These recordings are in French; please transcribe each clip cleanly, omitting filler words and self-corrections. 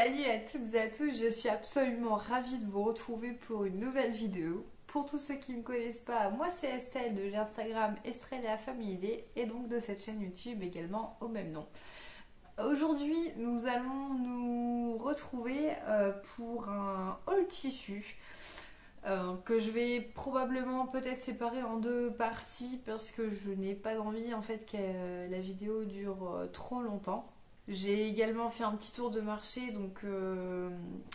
Salut à toutes et à tous, je suis absolument ravie de vous retrouver pour une nouvelle vidéo. Pour tous ceux qui ne me connaissent pas, moi c'est Estelle de l'Instagram Estrella Family Day et donc de cette chaîne YouTube également au même nom. Aujourd'hui, nous allons nous retrouver pour un haul tissu que je vais probablement peut-être séparer en deux parties parce que je n'ai pas envie en fait que la vidéo dure trop longtemps. J'ai également fait un petit tour de marché donc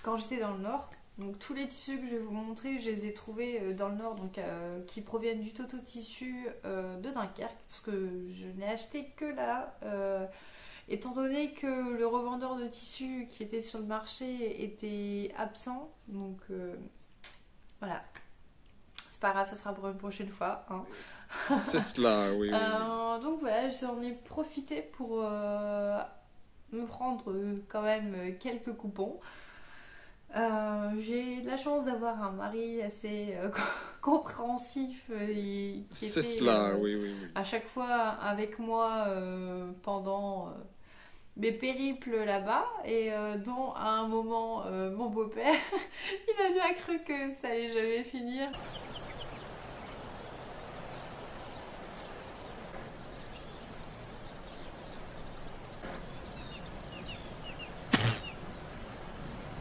quand j'étais dans le nord. Donc tous les tissus que je vais vous montrer, je les ai trouvés dans le nord, donc qui proviennent du Toto Tissu de Dunkerque, parce que je n'ai acheté que là, étant donné que le revendeur de tissus qui était sur le marché était absent. Donc voilà, c'est pas grave, ça sera pour une prochaine fois. Hein. C'est cela, oui, oui, oui. Donc voilà, j'en ai profité pour me prendre quand même quelques coupons. J'ai de la chance d'avoir un mari assez compréhensif et qui C'est était cela, oui, oui, oui. à chaque fois avec moi pendant mes périples là-bas et dont à un moment mon beau-père il a bien cru que ça allait jamais finir.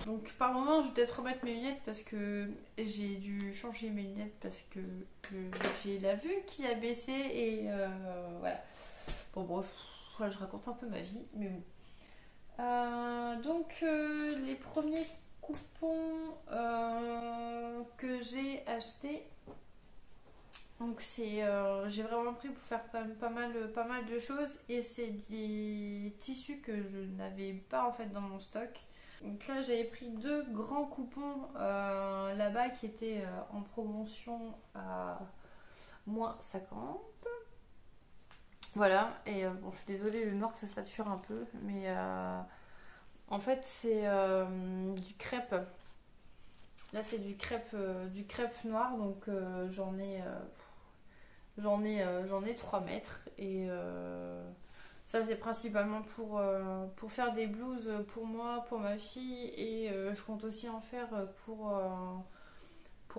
Donc par moment je vais peut-être remettre mes lunettes parce que j'ai dû changer mes lunettes parce que j'ai la vue qui a baissé et voilà. Bon bref, je raconte un peu ma vie, mais bon. Les premiers coupons que j'ai achetés, donc c'est j'ai vraiment pris pour faire quand même pas mal de choses et c'est des tissus que je n'avais pas en fait dans mon stock. Donc là j'avais pris deux grands coupons là-bas qui étaient en promotion à -50. Voilà, et bon je suis désolée le noir ça sature un peu, mais en fait c'est du crêpe. Là c'est du crêpe noir, donc j'en ai 3 mètres et ça c'est principalement pour faire des blouses pour moi, pour ma fille et je compte aussi en faire pour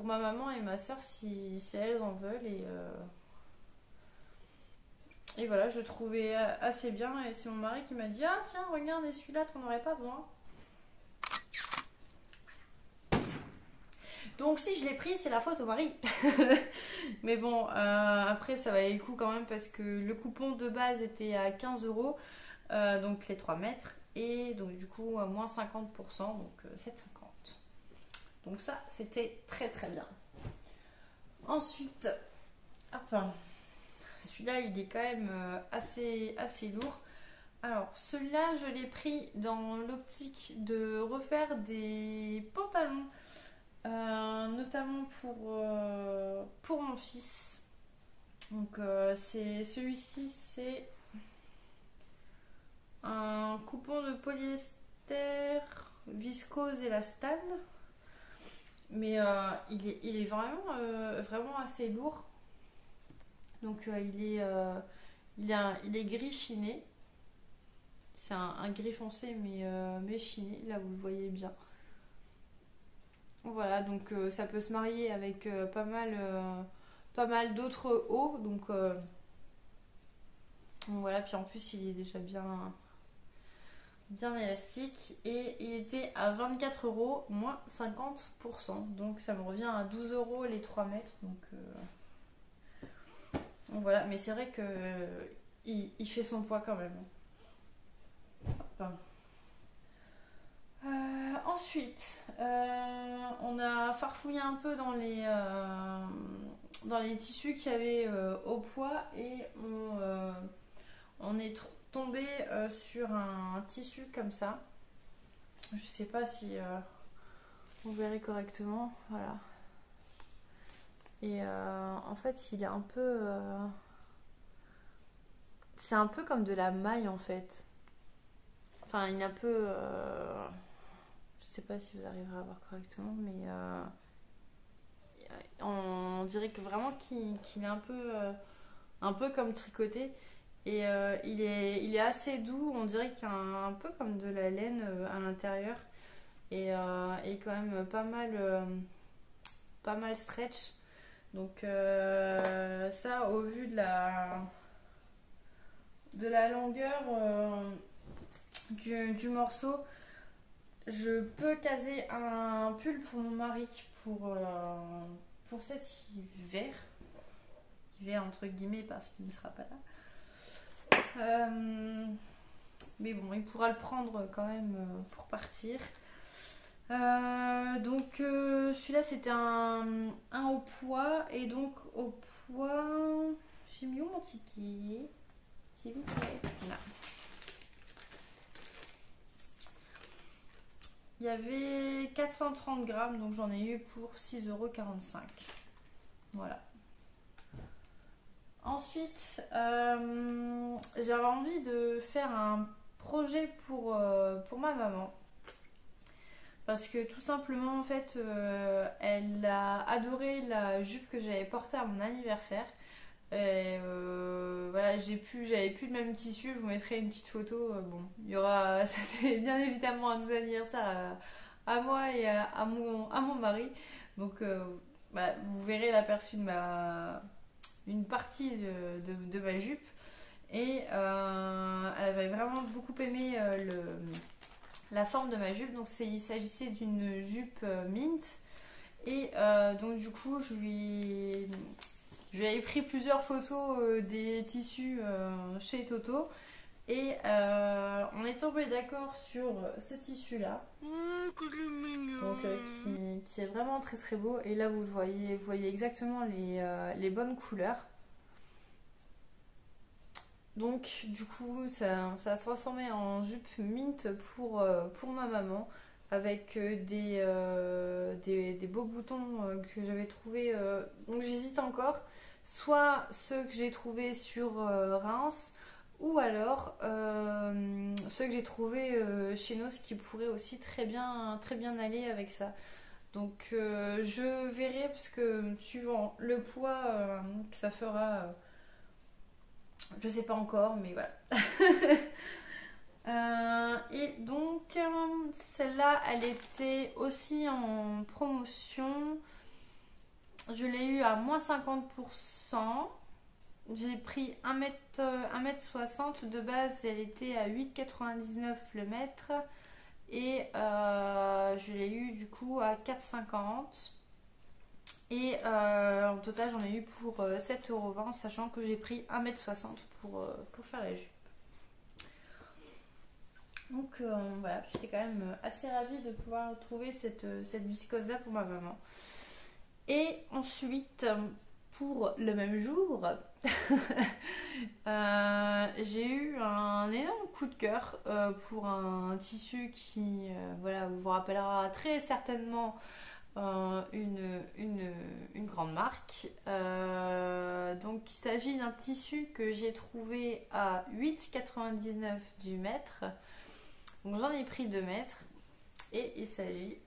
ma maman et ma soeur si elles en veulent et voilà, je trouvais assez bien et c'est mon mari qui m'a dit ah tiens regarde et celui-là t'en aurais pas besoin. Donc si je l'ai pris, c'est la faute au mari. Mais bon, après ça valait le coup quand même parce que le coupon de base était à 15 euros, donc les 3 mètres, et donc du coup moins 50%, donc 7,50. Donc ça, c'était très très bien. Ensuite, hop, celui-là il est quand même assez lourd. Alors celui-là, je l'ai pris dans l'optique de refaire des pantalons. Notamment pour mon fils. Donc c'est celui-ci, c'est un coupon de polyester viscose élastane, mais il est vraiment assez lourd. Donc il est gris chiné. C'est un gris foncé mais chiné, là vous le voyez bien. Voilà, donc ça peut se marier avec pas mal d'autres hauts. Donc voilà, puis en plus il est déjà bien élastique. Et il était à 24 euros, moins 50%. Donc ça me revient à 12 euros les 3 mètres. Donc voilà, mais c'est vrai que il fait son poids quand même. Hop. Ensuite, on a farfouillé un peu dans les tissus qu'il y avait au poids et on est tombé sur un tissu comme ça. Je sais pas si vous verrez correctement. Voilà. Et en fait, il est un peu. C'est un peu comme de la maille en fait. Enfin, il est un peu. Je sais pas si vous arriverez à voir correctement, mais on dirait que vraiment qu'il est un peu comme tricoté et il est assez doux. On dirait qu'il y a un peu comme de la laine à l'intérieur. et quand même pas mal stretch. Donc ça, au vu de la longueur du morceau, je peux caser un pull pour mon mari pour cet hiver. Hiver entre guillemets parce qu'il ne sera pas là. Mais bon, il pourra le prendre quand même pour partir. Donc celui-là c'était un au poids. Et donc au poids, j'ai mis où mon ticket s'il vous plaît? Là. Il y avait 430 grammes, donc j'en ai eu pour 6,45 €. Voilà. Ensuite, j'avais envie de faire un projet pour ma maman. Parce que tout simplement, en fait, elle a adoré la jupe que j'avais portée à mon anniversaire. Et voilà, j'avais plus le même tissu. Je vous mettrai une petite photo. Bon, il y aura, c'était bien évidemment un anniversaire à moi et à mon mari. Donc, voilà, vous verrez l'aperçu de une partie de ma jupe. Et elle avait vraiment beaucoup aimé la forme de ma jupe. Donc il s'agissait d'une jupe mint. Et donc du coup je lui avais pris plusieurs photos des tissus chez Toto. Et on est tombé d'accord sur ce tissu là. Donc qui est vraiment très très beau. Et là vous voyez exactement les bonnes couleurs. Donc du coup ça va se transformer en jupe mint pour ma maman avec des beaux boutons que j'avais trouvés. Donc j'hésite encore, soit ceux que j'ai trouvés sur Reims ou alors ceux que j'ai trouvés chez Nos qui pourraient aussi très bien aller avec ça. Donc je verrai parce que suivant le poids que ça fera... je sais pas encore, mais voilà. Et donc, celle-là, elle était aussi en promotion. Je l'ai eu à moins 50%. J'ai pris 1m60. De base, elle était à 8,99 le mètre. Et je l'ai eu du coup à 4,50. Et en total, j'en ai eu pour 7,20 €, sachant que j'ai pris 1m60 pour faire la jupe. Donc voilà, j'étais quand même assez ravie de pouvoir trouver cette viscose là pour ma maman. Et ensuite, pour le même jour, j'ai eu un énorme coup de cœur pour un tissu qui voilà, vous rappellera très certainement une grande marque. Donc il s'agit d'un tissu que j'ai trouvé à 8,99 € du mètre. Donc j'en ai pris 2 mètres et il s'agit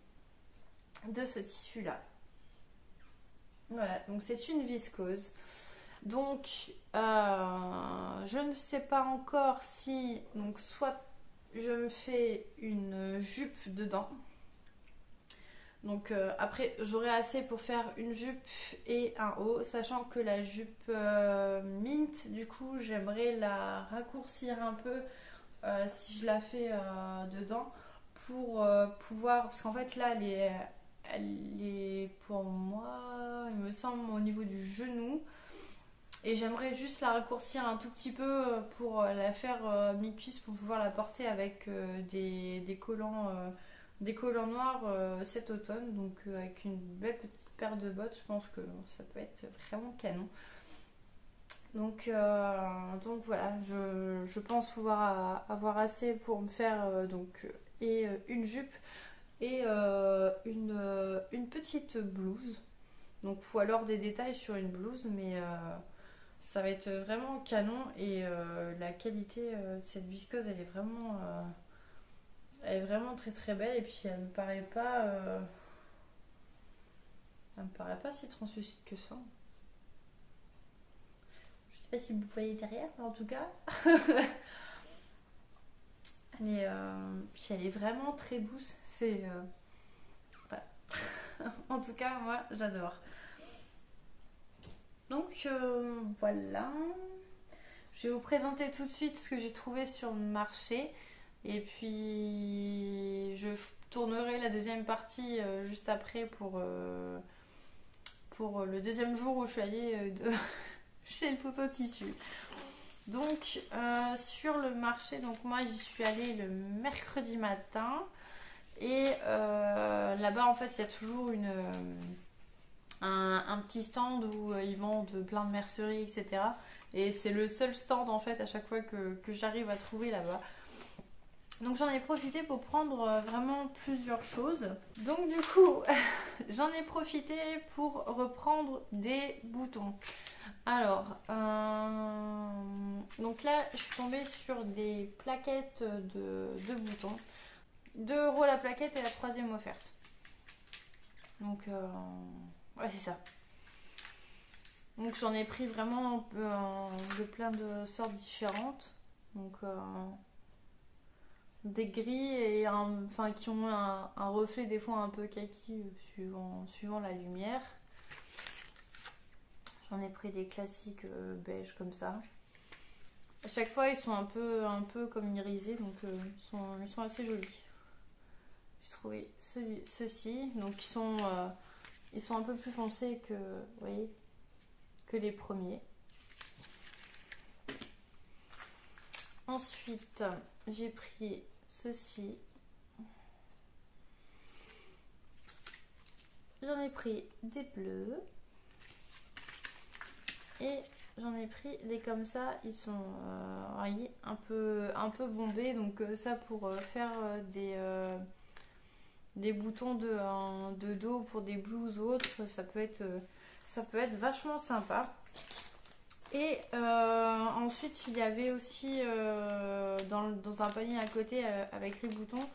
de ce tissu là. Voilà, donc c'est une viscose. Donc je ne sais pas encore si, donc soit je me fais une jupe dedans. Donc après j'aurai assez pour faire une jupe et un haut, sachant que la jupe mint, du coup j'aimerais la raccourcir un peu si je la fais dedans pour pouvoir, parce qu'en fait là elle est pour moi il me semble au niveau du genou, et j'aimerais juste la raccourcir un tout petit peu pour la faire mi-cuisse pour pouvoir la porter avec des collants noirs cet automne. Donc avec une belle petite paire de bottes, je pense que ça peut être vraiment canon. Donc voilà, je pense pouvoir avoir assez pour me faire une jupe et une petite blouse. Donc ou alors des détails sur une blouse, mais ça va être vraiment canon. Et la qualité de cette viscose, elle est vraiment très très belle. Et puis elle me paraît pas si translucide que ça. Je sais pas si vous voyez derrière, mais en tout cas puis elle est vraiment très douce. En tout cas, moi, j'adore. Donc, voilà. Je vais vous présenter tout de suite ce que j'ai trouvé sur le marché. Et puis, je tournerai la deuxième partie juste après pour le deuxième jour où je suis allée chez le Toto Tissu. Donc, sur le marché, donc moi, j'y suis allée le mercredi matin. Et là-bas, en fait, il y a toujours un petit stand où ils vendent plein de merceries, etc. Et c'est le seul stand, en fait, à chaque fois que j'arrive à trouver là-bas. Donc j'en ai profité pour prendre vraiment plusieurs choses. Donc du coup, j'en ai profité pour reprendre des boutons. Alors, donc là, je suis tombée sur des plaquettes de boutons. 2 € la plaquette et la 3e offerte. Donc, ouais, c'est ça. Donc j'en ai pris vraiment de plein de sortes différentes. Donc, des gris et enfin qui ont un reflet des fois un peu kaki suivant la lumière. J'en ai pris des classiques beige comme ça. À chaque fois ils sont un peu comme irisés, donc ils sont assez jolis. J'ai trouvé ceux-ci, donc ils sont un peu plus foncés que, vous voyez, que les premiers. Ensuite, j'ai pris ceci. J'en ai pris des bleus. Et j'en ai pris des comme ça. Ils sont voyez, un peu bombés. Donc ça pour faire des boutons de dos pour des blouses ou autres. Ça peut être vachement sympa. Et ensuite, il y avait aussi dans un panier à côté avec les boutons,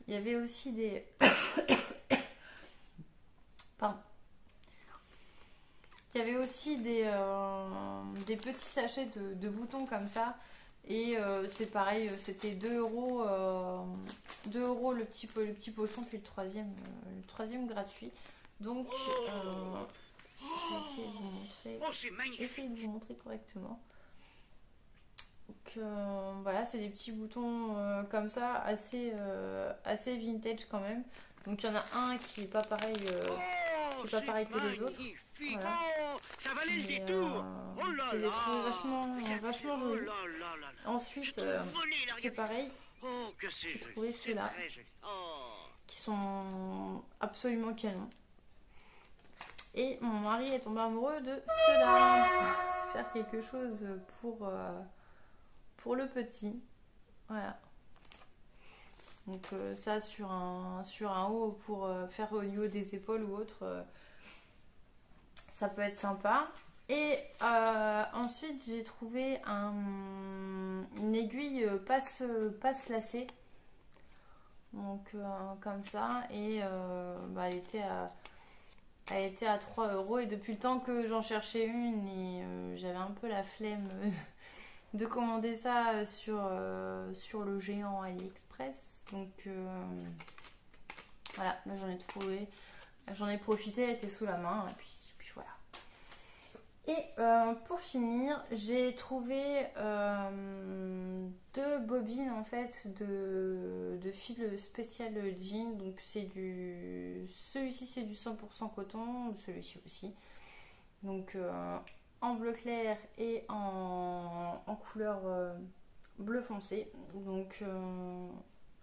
il y avait aussi des... Pardon. Il y avait aussi des petits sachets de boutons comme ça. Et c'est pareil, c'était 2 €, 2 € le petit pochon, puis le troisième gratuit. Donc... je vais essayer de vous montrer, correctement. Donc voilà, c'est des petits boutons comme ça, assez vintage quand même. Donc il y en a un qui est pas pareil, que les autres. Voilà. Ça valait le détour. Je les ai trouvés vachement jolis. Ensuite, c'est pareil. J'ai trouvé ceux-là qui sont absolument canons. Et mon mari est tombé amoureux de cela. Faire quelque chose pour le petit. Voilà. Donc ça sur un haut pour faire au niveau des épaules ou autre. Ça peut être sympa. Et ensuite j'ai trouvé une aiguille passe lacée. Donc comme ça. Et elle était à 3 € et depuis le temps que j'en cherchais une et j'avais un peu la flemme de commander ça sur le géant AliExpress. Donc voilà, là j'en ai profité, elle était sous la main et puis voilà. Et pour finir, j'ai trouvé 2 bobines en fait de fil spécial jean. Donc celui-ci c'est du 100% coton, celui-ci aussi. Donc en bleu clair et en couleur bleu foncé. Donc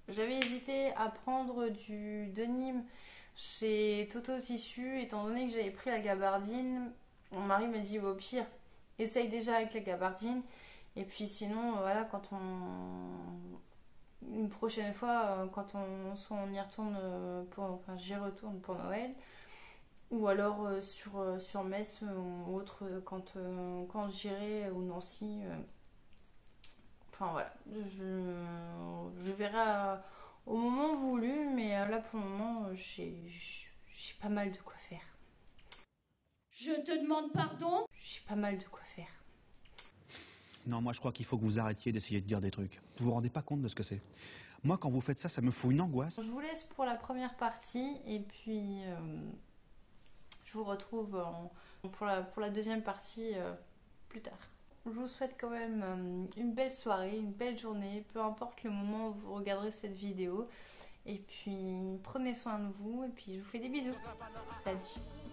j'avais hésité à prendre du denim chez Toto Tissu étant donné que j'avais pris la gabardine. Mon mari me dit au pire essaye déjà avec la gabardine et puis sinon voilà une prochaine fois quand on y retourne j'y retourne pour Noël ou alors sur Metz ou autre quand j'irai ou Nancy enfin voilà je verrai au moment voulu mais là pour le moment j'ai pas mal de quoi faire. Je te demande pardon? J'ai pas mal de quoi faire. Non, moi je crois qu'il faut que vous arrêtiez d'essayer de dire des trucs. Vous vous rendez pas compte de ce que c'est. Moi quand vous faites ça, ça me fout une angoisse. Je vous laisse pour la première partie et puis Je vous retrouve pour la deuxième partie plus tard. Je vous souhaite quand même une belle soirée, une belle journée, peu importe le moment où vous regarderez cette vidéo. Et puis prenez soin de vous et puis je vous fais des bisous. Salut!